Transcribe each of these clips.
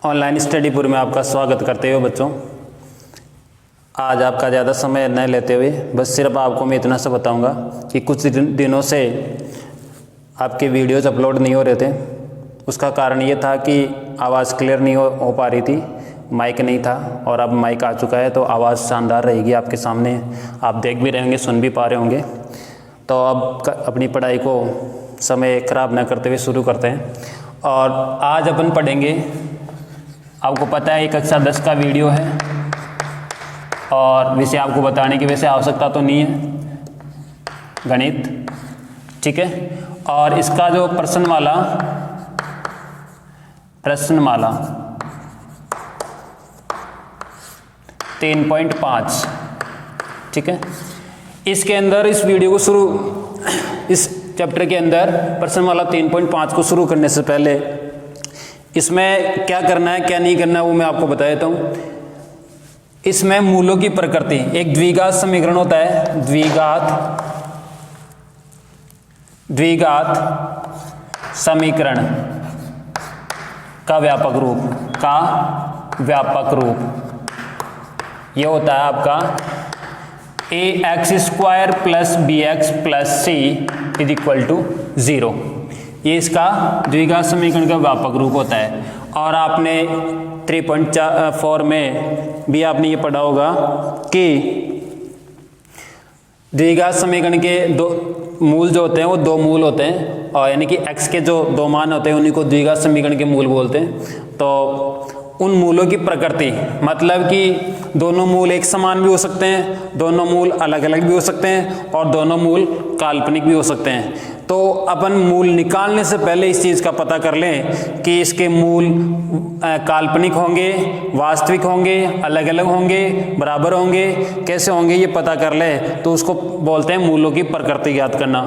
Online study पुर में आपका स्वागत करते हुए बच्चों, आज आपका ज़्यादा समय न लेते हुए बस सिर्फ आपको मैं इतना सा बताऊंगा कि कुछ दिनों से आपके वीडियोज़ अपलोड नहीं हो रहे थे। उसका कारण ये था कि आवाज़ क्लियर नहीं हो पा रही थी, माइक नहीं था, और अब माइक आ चुका है तो आवाज़ शानदार रहेगी आपके सामने, आप देख भी रहे होंगे, सुन भी पा रहे होंगे। तो अब अपनी पढ़ाई को समय ख़राब न करते हुए शुरू करते हैं। और आज अपन पढ़ेंगे, आपको पता है ये कक्षा 10 का वीडियो है और वैसे आपको बताने की वैसे आवश्यकता तो नहीं है, गणित, ठीक है। और इसका जो प्रश्नमाला 3.5, ठीक है। इसके अंदर इस वीडियो को इस चैप्टर के अंदर प्रश्नमाला 3.5 को शुरू करने से पहले इसमें क्या करना है क्या नहीं करना है वो मैं आपको बता देता हूँ। इसमें मूलों की प्रकृति, एक द्विघात समीकरण होता है, द्विघात समीकरण का व्यापक रूप, ये होता है आपका ax² + bx + c = 0। ये इसका द्विघात समीकरण का व्यापक रूप होता है। और आपने 3.4 में भी आपने ये पढ़ा होगा कि द्विघात समीकरण के दो मूल जो होते हैं वो दो मूल होते हैं, और यानी कि x के जो दो मान होते हैं उन्हीं को द्विघात समीकरण के मूल बोलते हैं। तो उन मूलों की प्रकृति मतलब कि दोनों मूल एक समान भी हो सकते हैं, दोनों मूल अलग अलग भी हो सकते हैं, और दोनों मूल काल्पनिक भी हो सकते हैं। तो अपन मूल निकालने से पहले इस चीज़ का पता कर लें कि इसके मूल काल्पनिक होंगे, वास्तविक होंगे, अलग अलग होंगे, बराबर होंगे, कैसे होंगे ये पता कर लें, तो उसको बोलते हैं मूलों की प्रकृति ज्ञात करना।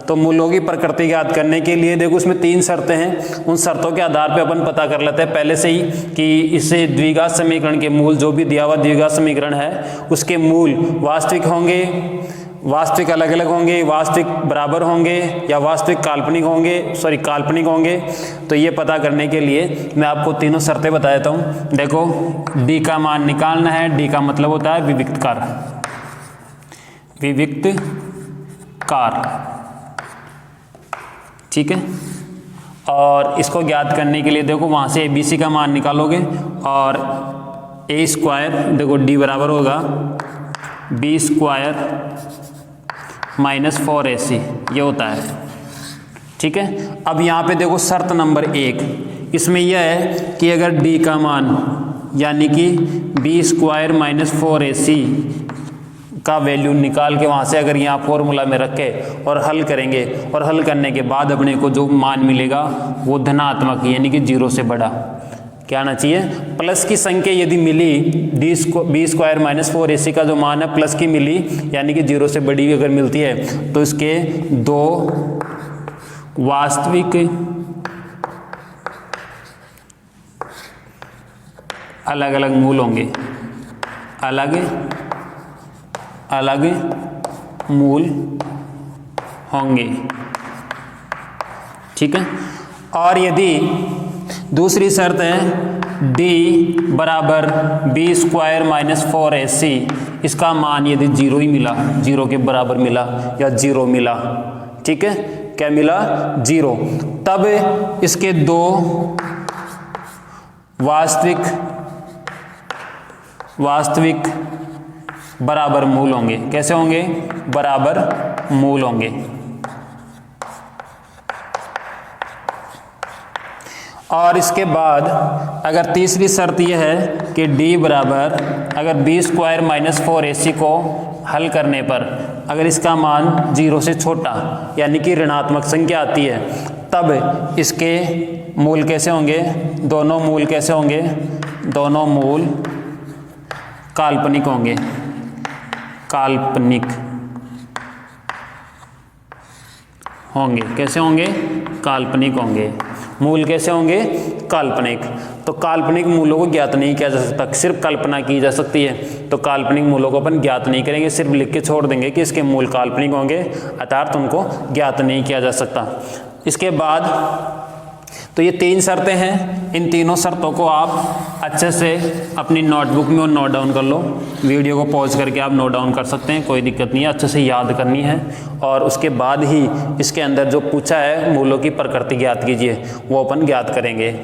तो मूलों की प्रकृति ज्ञात करने के लिए देखो उसमें 3 शर्तें हैं, उन शर्तों के आधार पर अपन पता कर लेते हैं पहले से ही कि इससे द्विघात समीकरण के मूल, जो भी दिया हुआ द्विघात समीकरण है उसके मूल वास्तविक होंगे, वास्तविक अलग अलग होंगे, वास्तविक बराबर होंगे, या वास्तविक काल्पनिक होंगे। तो ये पता करने के लिए मैं आपको तीनों शर्तें बता देता हूँ। देखो, d का मान निकालना है, d का मतलब होता है विविक्त कार, ठीक है। और इसको ज्ञात करने के लिए देखो वहाँ से ABC का मान निकालोगे, और a² देखो d बराबर होगा b² - 4ac, ये होता है, ठीक है। अब यहाँ पे देखो शर्त नंबर 1, इसमें यह है कि अगर d का मान यानी कि b² - 4ac का वैल्यू निकाल के वहाँ से अगर यहाँ फॉर्मूला में रख के और हल करेंगे, और हल करने के बाद अपने को जो मान मिलेगा वो धनात्मक यानी कि 0 से बड़ा क्या आना चाहिए, प्लस की संख्या यदि मिली, b² - 4ac का जो मान है प्लस की मिली यानी कि 0 से बड़ी अगर मिलती है तो इसके दो वास्तविक अलग अलग मूल होंगे, अलग मूल होंगे, ठीक है। और यदि दूसरी शर्त है d बराबर b² - 4ac, इसका मान यदि 0 ही मिला, 0 के बराबर मिला या 0 मिला, ठीक है, क्या मिला, 0, तब इसके दो वास्तविक बराबर मूल होंगे। कैसे होंगे, बराबर मूल होंगे। और इसके बाद अगर तीसरी शर्त यह है कि d बराबर, अगर b² - 4ac को हल करने पर अगर इसका मान 0 से छोटा यानी कि ऋणात्मक संख्या आती है, तब इसके मूल कैसे होंगे, दोनों मूल कैसे होंगे, दोनों मूल काल्पनिक होंगे, कैसे होंगे, काल्पनिक होंगे। मूल कैसे होंगे, काल्पनिक। तो काल्पनिक मूलों को ज्ञात नहीं किया जा सकता, सिर्फ कल्पना की जा सकती है। तो काल्पनिक मूलों को अपन ज्ञात नहीं करेंगे, सिर्फ लिख के छोड़ देंगे कि इसके मूल काल्पनिक होंगे, अर्थात उनको ज्ञात नहीं किया जा सकता। इसके बाद तो ये 3 शर्तें हैं, इन तीनों शर्तों को आप अच्छे से अपनी नोटबुक में और नोट डाउन कर लो। वीडियो को पॉज करके आप नोट डाउन कर सकते हैं, कोई दिक्कत नहीं है, अच्छे से याद करनी है। और उसके बाद ही इसके अंदर जो पूछा है मूलों की प्रकृति ज्ञात कीजिए, वो अपन ज्ञात करेंगे।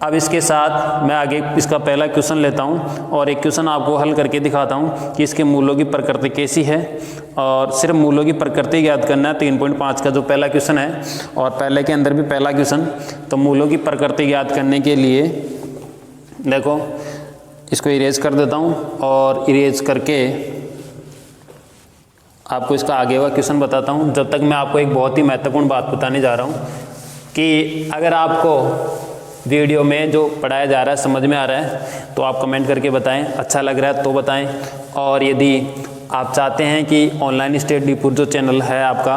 अब इसके साथ मैं आगे इसका पहला क्वेश्चन लेता हूं और एक क्वेश्चन आपको हल करके दिखाता हूं कि इसके मूलों की प्रकृति कैसी है। और सिर्फ मूलों की प्रकृति ज्ञात करना है, 3.5 का जो पहला क्वेश्चन है और पहले के अंदर भी पहला क्वेश्चन। तो मूलों की प्रकृति ज्ञात करने के लिए देखो, इसको इरेज कर देता हूं और इरेज करके आपको इसका आगे का क्वेश्चन बताता हूं। जब तक मैं आपको एक बहुत ही महत्वपूर्ण बात बताने जा रहा हूं कि अगर आपको वीडियो में जो पढ़ाया जा रहा है समझ में आ रहा है तो आप कमेंट करके बताएं, अच्छा लग रहा है तो बताएं। और यदि आप चाहते हैं कि ऑनलाइन स्टडीपुर जो चैनल है आपका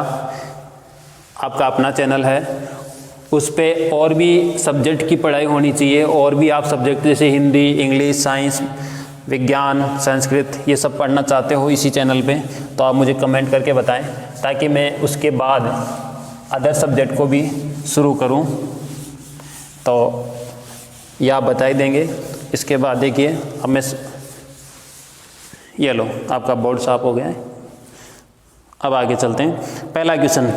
अपना चैनल है, उस पे और भी सब्जेक्ट की पढ़ाई होनी चाहिए, और भी आप सब्जेक्ट जैसे हिंदी, इंग्लिश, साइंस, विज्ञान, संस्कृत, ये सब पढ़ना चाहते हो इसी चैनल पे, तो आप मुझे कमेंट करके बताएं ताकि मैं उसके बाद अदर सब्जेक्ट को भी शुरू करूं। तो ये आप बता ही देंगे। इसके बाद देखिए, अब मैं ये लो, आपका बोर्ड साफ हो गया है। अब आगे चलते हैं, पहला क्वेश्चन,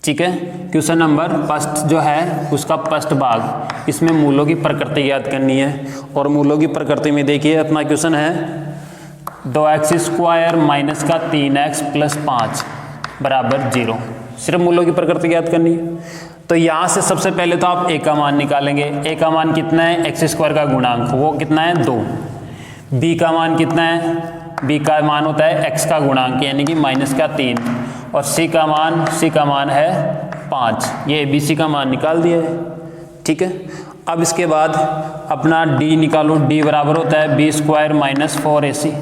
ठीक है। क्वेश्चन नंबर फर्स्ट जो है उसका फर्स्ट भाग, इसमें मूलों की प्रकृति ज्ञात करनी है। और मूलों की प्रकृति में देखिए अपना क्वेश्चन है 2x² माइनस का 3x प्लस 5 बराबर 0। सिर्फ मूलों की प्रकृति ज्ञात करनी है। तो यहाँ से सबसे पहले तो आप a का मान निकालेंगे। a का मान कितना है, x² का गुणांक, वो कितना है 2। b का मान कितना है, b का मान होता है x का गुणांक यानी कि माइनस का 3। और c का मान है 5। ये abc का मान निकाल दिया है, ठीक है। अब इसके बाद अपना d निकालो। d बराबर होता है b² माइनस 4ac,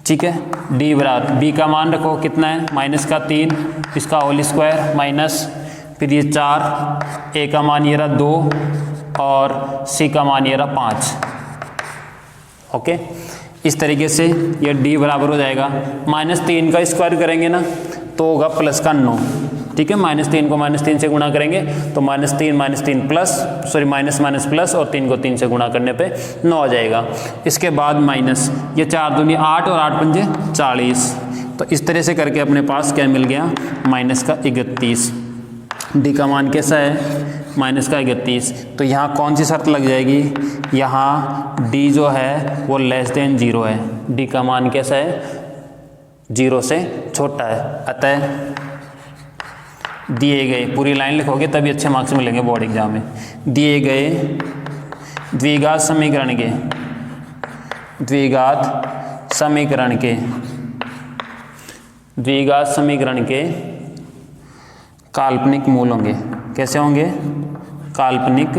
ठीक है। d बराबर b का मान रखो कितना है, माइनस का 3, इसका होल स्क्वायर माइनस फिर ये 4, a का मान ये रहा 2 और c का मान ये रहा 5। ओके, इस तरीके से ये d बराबर हो जाएगा, -3 का स्क्वायर करेंगे ना तो होगा प्लस का 9, ठीक है। -3 को -3 से गुणा करेंगे तो -3 प्लस माइनस प्लस और 3 को 3 से गुणा करने पे 9 आ जाएगा। इसके बाद माइनस ये 4 दूनी 8 और 8 पंजे 40। तो इस तरह से करके अपने पास क्या मिल गया, माइनस का 31। डी का मान कैसा है, माइनस का 31। तो यहाँ कौन सी शर्त लग जाएगी, यहाँ डी जो है वो लेस देन 0 है। डी का मान कैसा है, 0 से छोटा है। अतः दिए गए, पूरी लाइन लिखोगे तभी अच्छे मार्क्स मिलेंगे बोर्ड एग्जाम में। दिए गए द्विघात समीकरण के काल्पनिक मूल होंगे। कैसे होंगे, काल्पनिक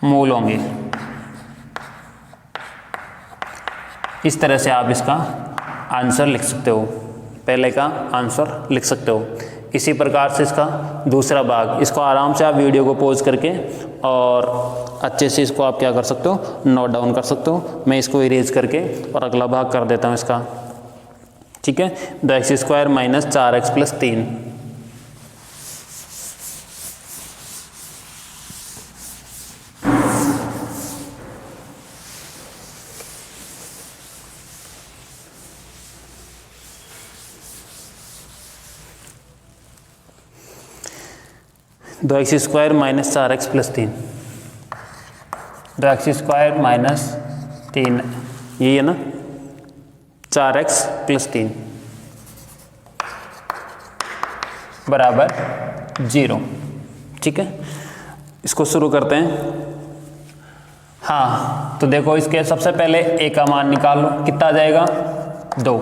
मूल होंगे। इस तरह से आप इसका आंसर लिख सकते हो, पहले का आंसर लिख सकते हो। इसी प्रकार से इसका दूसरा भाग, इसको आराम से आप वीडियो को पॉज करके और अच्छे से इसको आप क्या कर सकते हो, नोट डाउन कर सकते हो। मैं इसको इरेज करके और अगला भाग कर देता हूँ इसका, ठीक है। 2x² minus 4x plus 3। दो x² minus 4x plus 3, 2x² minus 3, यही है ना, 4x प्लस 3 बराबर 0, ठीक है। इसको शुरू करते हैं। हाँ, तो देखो इसके सबसे पहले a का मान निकाल लो, कितना आ जाएगा 2।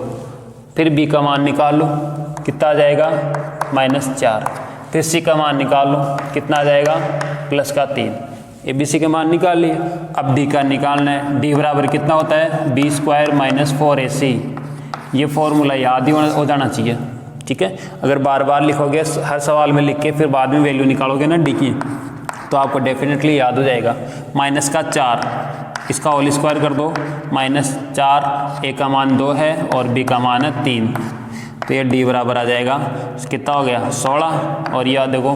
फिर b का मान निकाल लो, कितना आ जाएगा -4। फिर c का मान निकाल लो, कितना आ जाएगा प्लस का 3। ए बी सी के मान निकाल लिए। अब d का निकालना है। d बराबर कितना होता है, b² माइनस 4ac। ये फॉर्मूला याद ही हो जाना चाहिए, ठीक है। अगर बार बार लिखोगे हर सवाल में लिख के फिर बाद में वैल्यू निकालोगे ना d की, तो आपको डेफिनेटली याद हो जाएगा। माइनस का 4, इसका होल स्क्वायर कर दो, -4, a का मान 2 है और b का मान है 3। तो ये d बराबर आ जाएगा, कितना हो गया 16। और यह देखो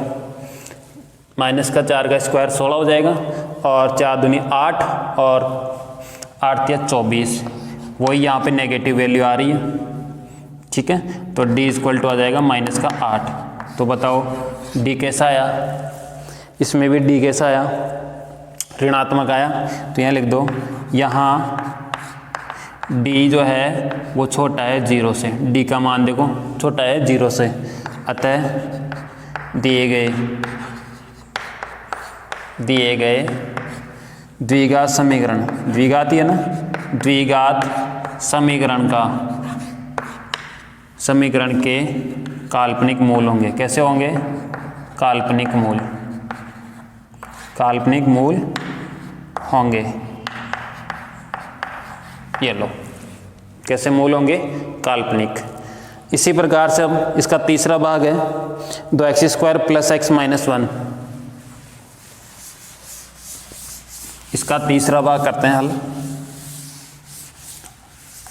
माइनस का 4 का स्क्वायर 16 हो जाएगा, और 4 दूनी 8 और 8 या 24, वही यहाँ पे नेगेटिव वैल्यू आ रही है। ठीक है, तो d इक्वल टू आ जाएगा माइनस का 8। तो बताओ d कैसा आया, इसमें भी d कैसा आया, ऋणात्मक आया। तो यहाँ लिख दो, यहाँ d जो है वो छोटा है 0 से, d का मान देखो छोटा है 0 से, अतः दिए गए द्विघात समीकरण, द्विघात ही है ना, द्विघात समीकरण के काल्पनिक मूल होंगे। कैसे होंगे, काल्पनिक मूल होंगे। ये लो, कैसे मूल होंगे, काल्पनिक। इसी प्रकार से अब इसका तीसरा भाग है 2x² + x - 1। इसका तीसरा भाग करते हैं हल।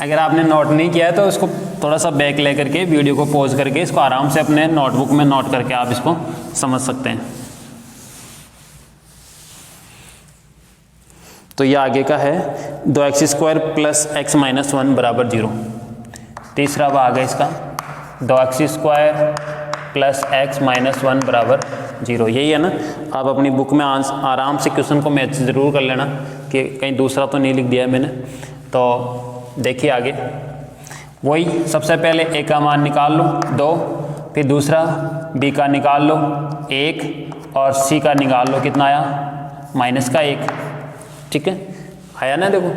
अगर आपने नोट नहीं किया है तो इसको थोड़ा सा बैक लेकर के वीडियो को पॉज करके इसको आराम से अपने नोटबुक में नोट करके आप इसको समझ सकते हैं। तो ये आगे का है 2x² + x - 1 = 0। तीसरा भाग है इसका 2x² + x - 1 = 0। यही है ना, आप अपनी बुक में आराम से क्वेश्चन को मैच ज़रूर कर लेना कि कहीं दूसरा तो नहीं लिख दिया है मैंने। तो देखिए आगे, वही सबसे पहले a का मान निकाल लो 2, फिर दूसरा b का निकाल लो 1, और c का निकाल लो, कितना आया, -1। ठीक है, आया ना, देखो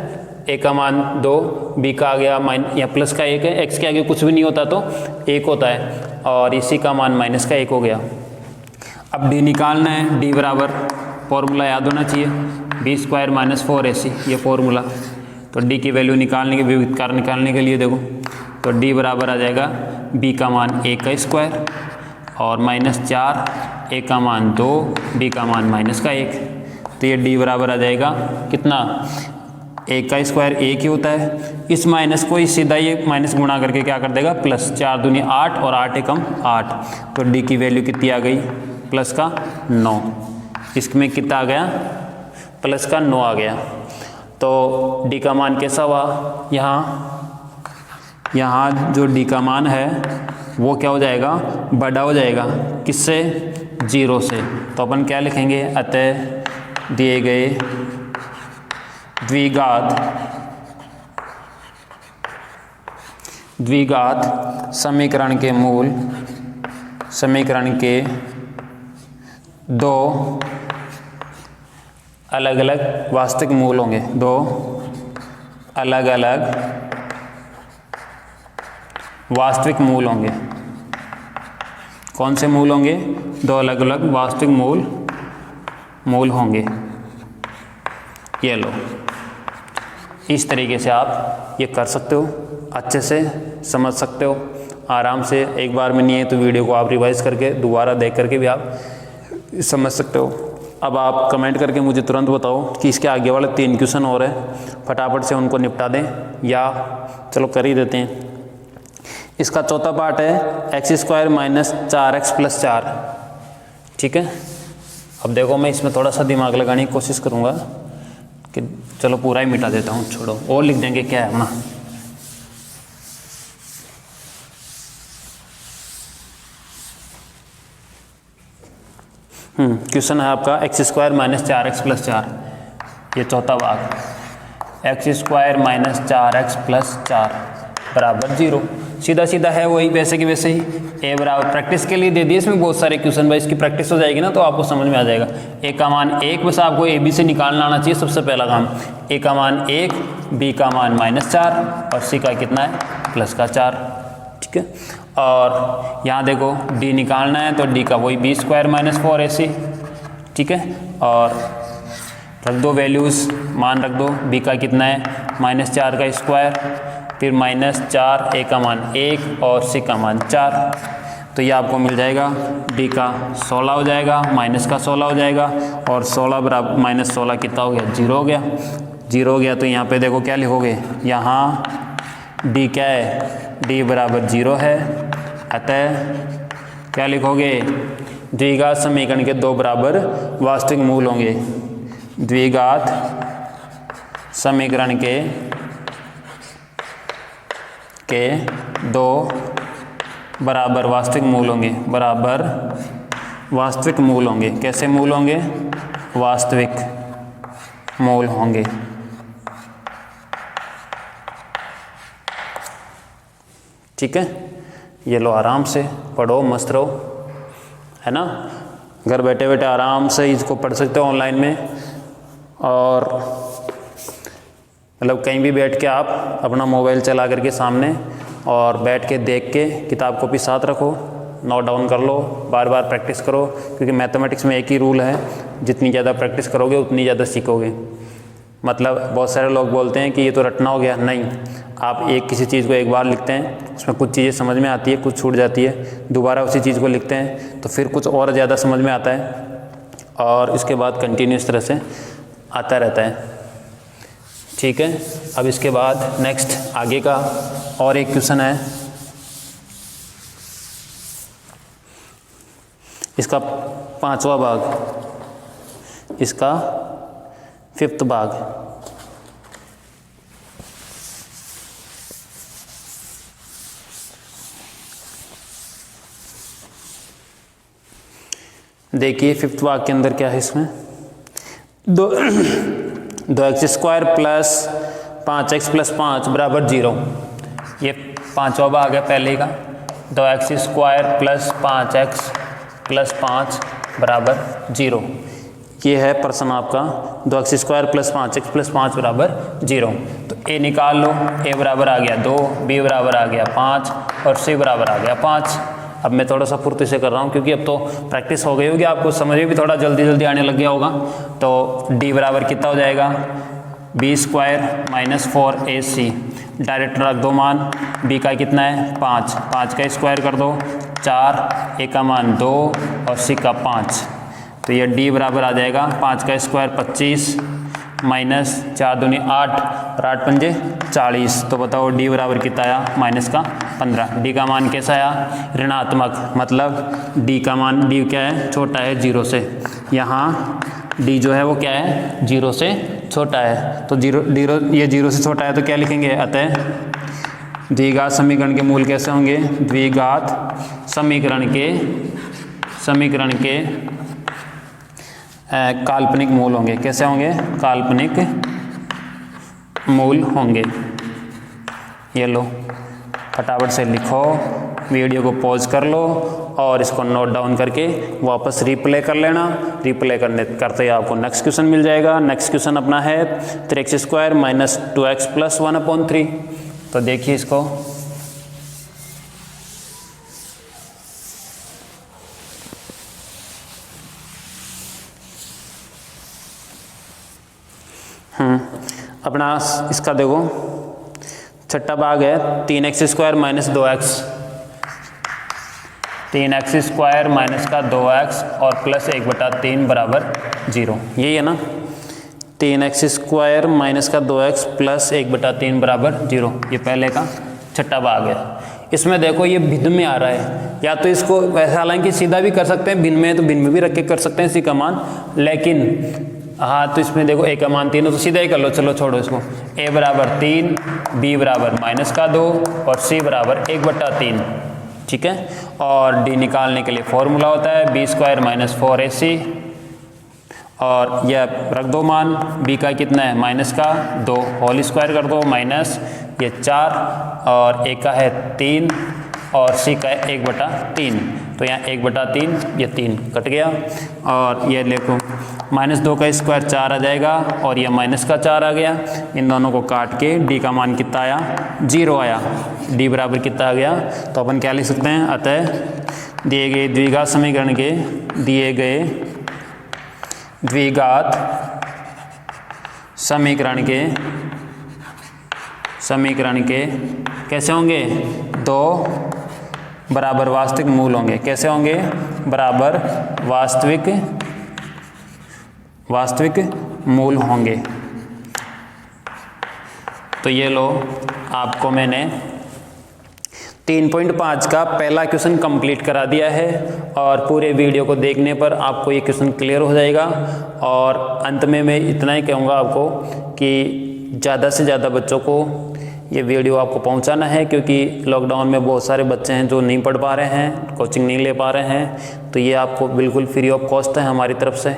a का मान 2, b का आ गया या प्लस का 1 है, x के आगे कुछ भी नहीं होता तो 1 होता है, और इसी का मान -1 हो गया। अब d निकालना है, d बराबर फॉर्मूला याद होना चाहिए, b² - 4ac, ये फॉर्मूला। तो d की वैल्यू निकालने के, विविधकार निकालने के लिए देखो, तो d बराबर आ जाएगा b का मान 1 का स्क्वायर और -4, a का मान 2, b का मान -1। तो ये d बराबर आ जाएगा कितना, 1 का स्क्वायर 1 ही होता है, इस माइनस को सीधा ये माइनस गुणा करके क्या कर देगा, प्लस। 4 दूनी 8 और 8 एकम 8, तो d की वैल्यू कितनी आ गई, प्लस का 9। इसमें कितना आ गया, प्लस का 9 आ गया। तो d का मान कैसा हुआ, यहाँ जो d का मान है वो क्या हो जाएगा, बड़ा हो जाएगा, किससे, 0 से। तो अपन क्या लिखेंगे, अतः दिए गए द्विघात समीकरण के दो अलग अलग वास्तविक मूल होंगे, 2 अलग अलग वास्तविक मूल होंगे। कौन से मूल होंगे, 2 अलग अलग वास्तविक मूल होंगे। ये लो, इस तरीके से आप ये कर सकते हो, अच्छे से समझ सकते हो आराम से। एक बार में नहीं है तो वीडियो को आप रिवाइज करके दोबारा देख करके भी आप समझ सकते हो। अब आप कमेंट करके मुझे तुरंत बताओ कि इसके आगे वाले 3 क्वेश्चन और हैं, फटाफट से उनको निपटा दें, या चलो कर ही देते हैं। इसका चौथा पार्ट है x² - 4x + 4। ठीक है, अब देखो मैं इसमें थोड़ा सा दिमाग लगाने की कोशिश करूँगा कि चलो पूरा ही मिटा देता हूँ, छोड़ो, और लिख देंगे क्या है ना। क्वेश्चन है आपका x² - 4x + 4, ये चौथा भाग, x² - 4x + 4 = 0। सीधा सीधा है वही, वैसे कि वैसे ही। a बराबर, प्रैक्टिस के लिए दे दिए इसमें बहुत सारे क्वेश्चन, भाई इसकी प्रैक्टिस हो जाएगी ना तो आपको समझ में आ जाएगा। a का मान 1, बस आपको a b से निकालना आना चाहिए सबसे पहला काम। a का मान 1, b का मान -4 और c का कितना है, प्लस का 4। ठीक है, और यहाँ देखो d निकालना है तो d का वही b² - 4ac। ठीक है, और रख दो वैल्यूज़, मान रख दो, b का कितना है, -4 का स्क्वायर, फिर -4, a का मान 1 और c का मान 4। तो ये आपको मिल जाएगा, d का 16 हो जाएगा, माइनस का 16 हो जाएगा, और 16 बराबर -16 कितना हो गया, 0 हो गया। 0 हो गया तो यहाँ पे देखो क्या लिखोगे, यहाँ d क्या है, d बराबर 0 है, अतः क्या लिखोगे, द्विघात समीकरण के दो बराबर वास्तविक मूल होंगे। द्विघात समीकरण के दो बराबर वास्तविक मूल होंगे, बराबर वास्तविक मूल होंगे। कैसे मूल होंगे? वास्तविक मूल होंगे। ठीक है, ये लो आराम से पढ़ो, मस्त रहो, है ना। घर बैठे बैठे आराम से इसको पढ़ सकते हो ऑनलाइन में, और मतलब कहीं भी बैठ के आप अपना मोबाइल चला करके सामने और बैठ के देख के किताब कॉपी साथ रखो, नोट डाउन कर लो, बार बार प्रैक्टिस करो, क्योंकि मैथमेटिक्स में एक ही रूल है, जितनी ज़्यादा प्रैक्टिस करोगे उतनी ज़्यादा सीखोगे। मतलब बहुत सारे लोग बोलते हैं कि ये तो रटना हो गया, नहीं, आप एक किसी चीज़ को एक बार लिखते हैं, उसमें कुछ चीज़ें समझ में आती है, कुछ छूट जाती है, दोबारा उसी चीज़ को लिखते हैं तो फिर कुछ और ज़्यादा समझ में आता है, और इसके बाद कंटिन्यूस तरह से आता रहता है। ठीक है, अब इसके बाद नेक्स्ट आगे का और एक क्वेश्चन है, इसका 5वां भाग, इसका 5th भाग। देखिए 5th भाग के अंदर क्या है, इसमें 2x² प्लस 5x + 5 बराबर 0। ये 5वां भाग है पहले का। 2x² प्लस 5x + 5 बराबर 0। ये है प्रश्न आपका, 2x² प्लस 5x + 5 बराबर 0। तो a निकाल लो, a बराबर आ गया 2, b बराबर आ गया 5 और c बराबर आ गया 5। अब मैं थोड़ा सा फुर्ती से कर रहा हूँ, क्योंकि अब तो प्रैक्टिस हो गई होगी, आपको समझ में भी थोड़ा जल्दी जल्दी आने लग गया होगा। तो d बराबर कितना हो जाएगा? b² - 4ac। डायरेक्ट रख दो मान, b का कितना है 5, 5 का स्क्वायर कर दो 4, a का मान 2 और c का 5। तो ये d बराबर आ जाएगा 5 का स्क्वायर 25 माइनस 4 दूनी 8 और 8 पंजे 40। तो बताओ d बराबर कितना आया? -15। d का मान कैसा आया? ऋणात्मक, मतलब d का मान, d क्या है? छोटा है 0 से। यहाँ d जो है वो क्या है? 0 से छोटा है। तो ये 0 से छोटा है तो क्या लिखेंगे? अतः द्विघात समीकरण के मूल कैसे होंगे? द्विघात समीकरण के काल्पनिक मूल होंगे। कैसे होंगे? काल्पनिक मूल होंगे। ये लो, फटाफट से लिखो, वीडियो को पॉज कर लो और इसको नोट डाउन करके वापस रिप्ले कर लेना। रिप्ले करते ही आपको नेक्स्ट क्वेश्चन मिल जाएगा। नेक्स्ट क्वेश्चन अपना है 3x² - 2x + 1/3। तो देखिए इसको, अपना इसका देखो, छठा भाग है 3x² - 2x। 3x² - का 2x और प्लस 1/3 बराबर 0। यही है ना? 3x² - का 2x प्लस 1/3 बराबर 0। ये पहले का छठा भाग है। इसमें देखो ये भिन्न में आ रहा है, या तो इसको वैसे हालांकि सीधा भी कर सकते हैं, भिन्न में तो भिन्न में भी रख के कर सकते हैं सी का मान, लेकिन हाँ तो इसमें देखो a का मान 3 है तो सीधा ही कर लो। चलो छोड़ो इसको, a बराबर 3, b बराबर -2 और c बराबर 1/3। ठीक है, और d निकालने के लिए फॉर्मूला होता है b² - 4ac, और यह रख दो मान, b का कितना है? -2 होल स्क्वायर कर दो, माइनस ये 4 और a का है 3 और c का है 1/3। तो यहाँ 1/3, ये 3 कट गया, और ये देखो -2 का स्क्वायर 4 आ जाएगा और ये -4 आ गया। इन दोनों को काट के d का मान कितना आया? 0 आया। d बराबर कितना आ गया? तो अपन क्या लिख सकते हैं? अतः दिए गए द्विघात समीकरण के समीकरण के कैसे होंगे? 2 बराबर वास्तविक मूल होंगे। कैसे होंगे? बराबर वास्तविक मूल होंगे। तो ये लो, आपको मैंने 3.5 का पहला क्वेश्चन कंप्लीट करा दिया है और पूरे वीडियो को देखने पर आपको ये क्वेश्चन क्लियर हो जाएगा। और अंत में मैं इतना ही कहूँगा आपको कि ज़्यादा से ज़्यादा बच्चों को ये वीडियो आपको पहुंचाना है, क्योंकि लॉकडाउन में बहुत सारे बच्चे हैं जो नहीं पढ़ पा रहे हैं, कोचिंग नहीं ले पा रहे हैं। तो ये आपको बिल्कुल फ्री ऑफ कॉस्ट है हमारी तरफ से।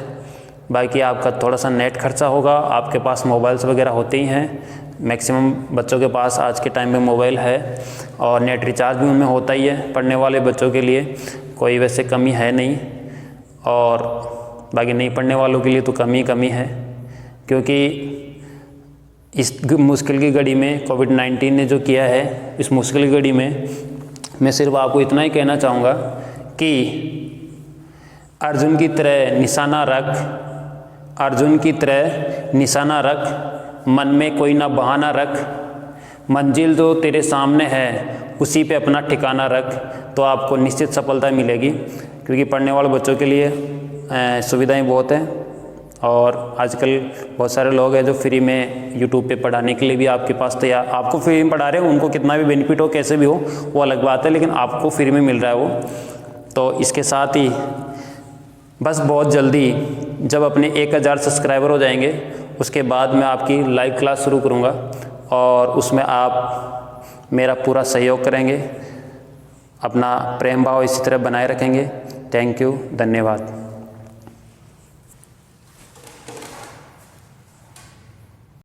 बाकी आपका थोड़ा सा नेट खर्चा होगा, आपके पास मोबाइल्स वगैरह होते ही हैं, मैक्सिमम बच्चों के पास आज के टाइम में मोबाइल है और नेट रिचार्ज भी उनमें होता ही है। पढ़ने वाले बच्चों के लिए कोई वैसे कमी है नहीं, और बाकी नहीं पढ़ने वालों के लिए तो कमी है, क्योंकि इस मुश्किल की घड़ी में कोविड-19 ने जो किया है, इस मुश्किल की घड़ी में मैं सिर्फ आपको इतना ही कहना चाहूँगा कि अर्जुन की तरह निशाना रख, अर्जुन की तरह निशाना रख, मन में कोई ना बहाना रख, मंजिल जो तेरे सामने है उसी पे अपना ठिकाना रख, तो आपको निश्चित सफलता मिलेगी। क्योंकि पढ़ने वाले बच्चों के लिए सुविधाएं बहुत हैं, और आजकल बहुत सारे लोग हैं जो फ्री में यूट्यूब पे पढ़ाने के लिए भी आपके पास तैयार, आपको फ्री में पढ़ा रहे हैं, उनको कितना भी बेनिफिट हो कैसे भी हो वो अलग बात है, लेकिन आपको फ्री में मिल रहा है वो। तो इसके साथ ही बस बहुत जल्दी जब अपने 1000 सब्सक्राइबर हो जाएंगे, उसके बाद मैं आपकी लाइव क्लास शुरू करूँगा और उसमें आप मेरा पूरा सहयोग करेंगे, अपना प्रेम भाव इसी तरह बनाए रखेंगे। थैंक यू, धन्यवाद।